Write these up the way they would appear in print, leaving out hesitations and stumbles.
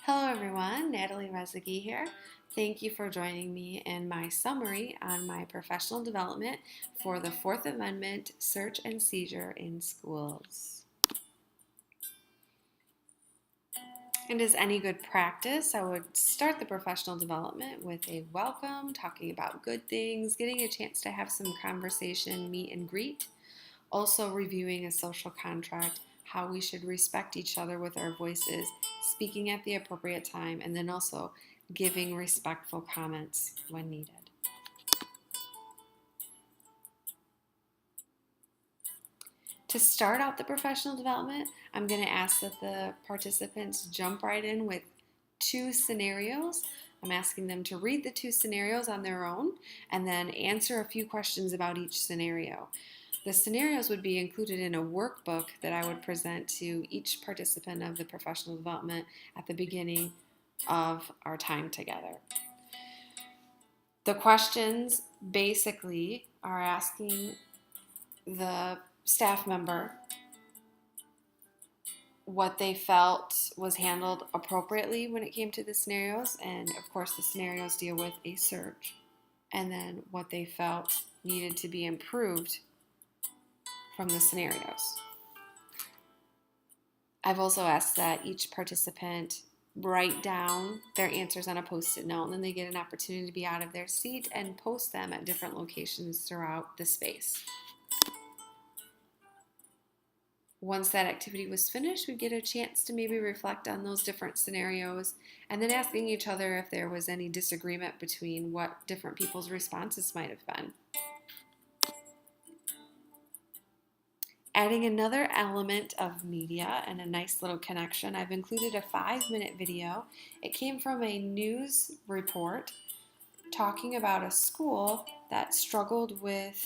Hello everyone, Natalie Rezegi here. Thank you for joining me in my summary on my professional development for the Fourth Amendment search and seizure in schools. And as any good practice, I would start the professional development with a welcome, talking about good things, getting a chance to have some conversation, meet and greet, also reviewing a social contract, how we should respect each other with our voices, speaking at the appropriate time, and then also giving respectful comments when needed. To start out the professional development, I'm going to ask that the participants jump right in with two scenarios. I'm asking them to read the two scenarios on their own and then answer a few questions about each scenario. The scenarios would be included in a workbook that I would present to each participant of the professional development at the beginning of our time together. The questions basically are asking the staff member what they felt was handled appropriately when it came to the scenarios, and of course the scenarios deal with a search, and then what they felt needed to be improved from the scenarios. I've also asked that each participant write down their answers on a post-it note, and then they get an opportunity to be out of their seat and post them at different locations throughout the space. Once that activity was finished, we'd get a chance to maybe reflect on those different scenarios and then asking each other if there was any disagreement between what different people's responses might have been. Adding another element of media and a nice little connection, I've included a 5-minute video. It came from a news report talking about a school that struggled with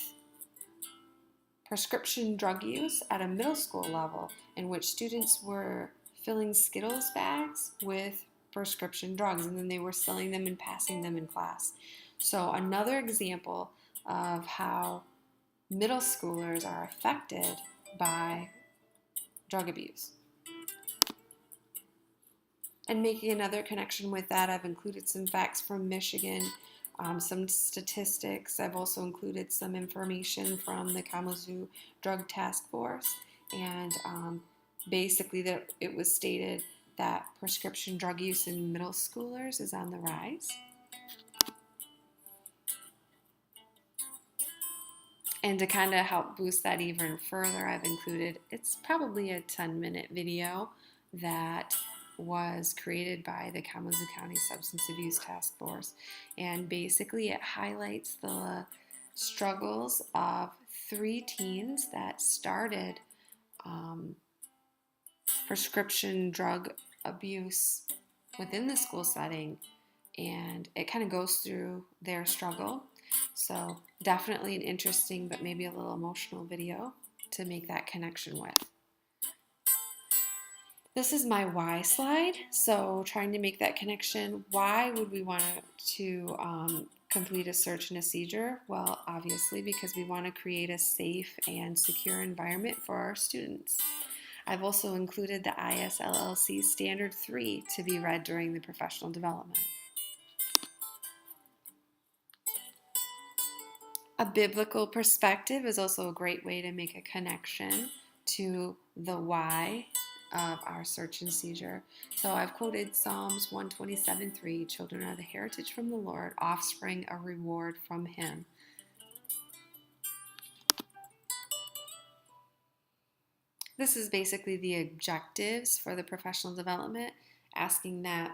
prescription drug use at a middle school level, in which students were filling Skittles bags with prescription drugs and then they were selling them and passing them in class. So another example of how middle schoolers are affected by drug abuse. And making another connection with that, I've included some facts from Michigan, some statistics. I've also included some information from the Kalamazoo Drug Task Force, and basically that it was stated that prescription drug use in middle schoolers is on the rise. And to kind of help boost that even further, I've included, it's probably a 10-minute video that was created by the Kalamazoo County Substance Abuse Task Force. And basically it highlights the struggles of 3 teens that started prescription drug abuse within the school setting. And it kind of goes through their struggle. So definitely an interesting but maybe a little emotional video to make that connection with. This is my why slide, so trying to make that connection. Why would we want to complete a search and a seizure? Well, obviously because we want to create a safe and secure environment for our students. I've also included the ISLLC Standard 3 to be read during the professional development. A biblical perspective is also a great way to make a connection to the why of our search and seizure. So I've quoted Psalms 127:3, children are the heritage from the Lord, offspring a reward from Him. This is basically the objectives for the professional development, asking that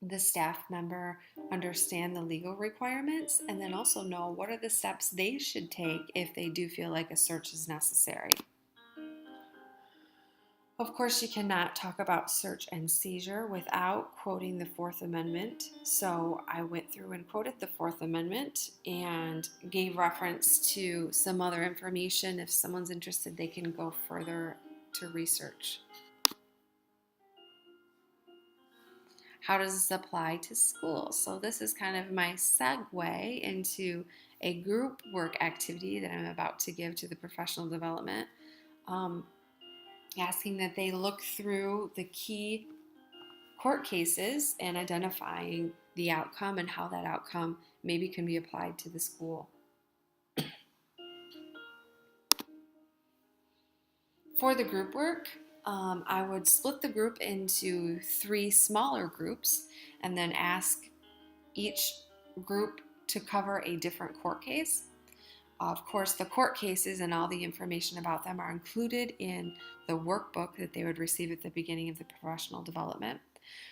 the staff member understand the legal requirements and then also know what are the steps they should take if they do feel like a search is necessary. Of course, you cannot talk about search and seizure without quoting the Fourth Amendment. So I went through and quoted the Fourth Amendment and gave reference to some other information. If someone's interested, they can go further to research. How does this apply to schools? So this is kind of my segue into a group work activity that I'm about to give to the professional development. Asking that they look through the key court cases and identifying the outcome and how that outcome maybe can be applied to the school. For the group work, I would split the group into 3 smaller groups and then ask each group to cover a different court case. Of course, the court cases and all the information about them are included in the workbook that they would receive at the beginning of the professional development.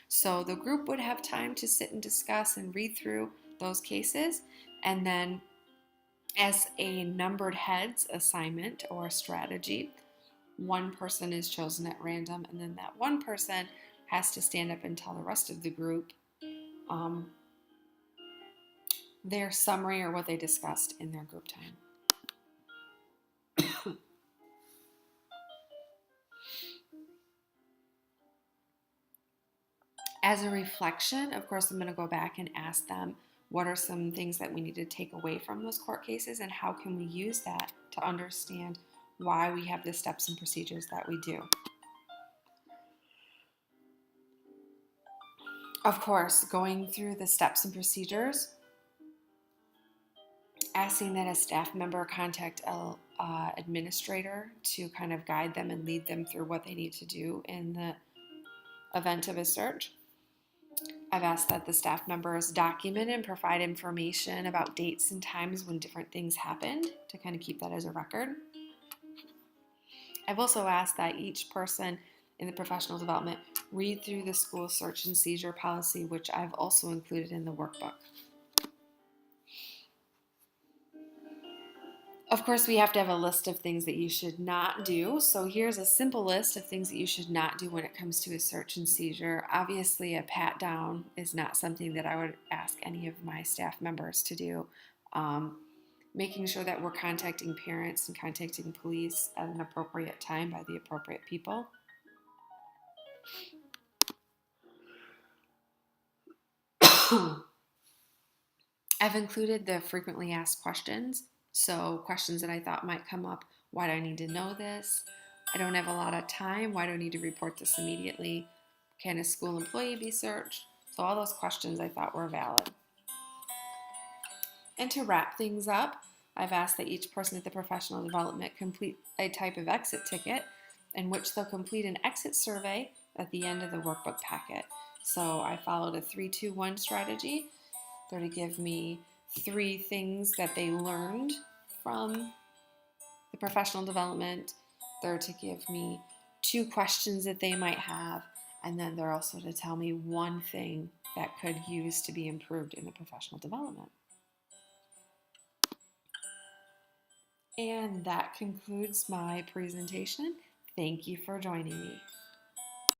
So the group would have time to sit and discuss and read through those cases, and then as a numbered heads assignment or strategy, one person is chosen at random, and then that one person has to stand up and tell the rest of the group their summary or what they discussed in their group time. As a reflection, of course, I'm going to go back and ask them what are some things that we need to take away from those court cases and how can we use that to understand why we have the steps and procedures that we do. Of course, going through the steps and procedures, asking that a staff member contact an administrator to kind of guide them and lead them through what they need to do in the event of a search. I've asked that the staff members document and provide information about dates and times when different things happened to kind of keep that as a record. I've also asked that each person in the professional development read through the school search and seizure policy, which I've also included in the workbook. Of course, we have to have a list of things that you should not do. So here's a simple list of things that you should not do when it comes to a search and seizure. Obviously, a pat down is not something that I would ask any of my staff members to do. Making sure that we're contacting parents and contacting police at an appropriate time by the appropriate people. I've included the frequently asked questions. So questions that I thought might come up. Why do I need to know this? I don't have a lot of time. Why do I need to report this immediately? Can a school employee be searched? So all those questions I thought were valid. And to wrap things up, I've asked that each person at the professional development complete a type of exit ticket in which they'll complete an exit survey at the end of the workbook packet. So I followed a 3-2-1 strategy. They're to give me 3 things that they learned from the professional development. They're to give me 2 questions that they might have, and then they're also to tell me 1 thing that could use to be improved in the professional development. And that concludes my presentation. Thank you for joining me.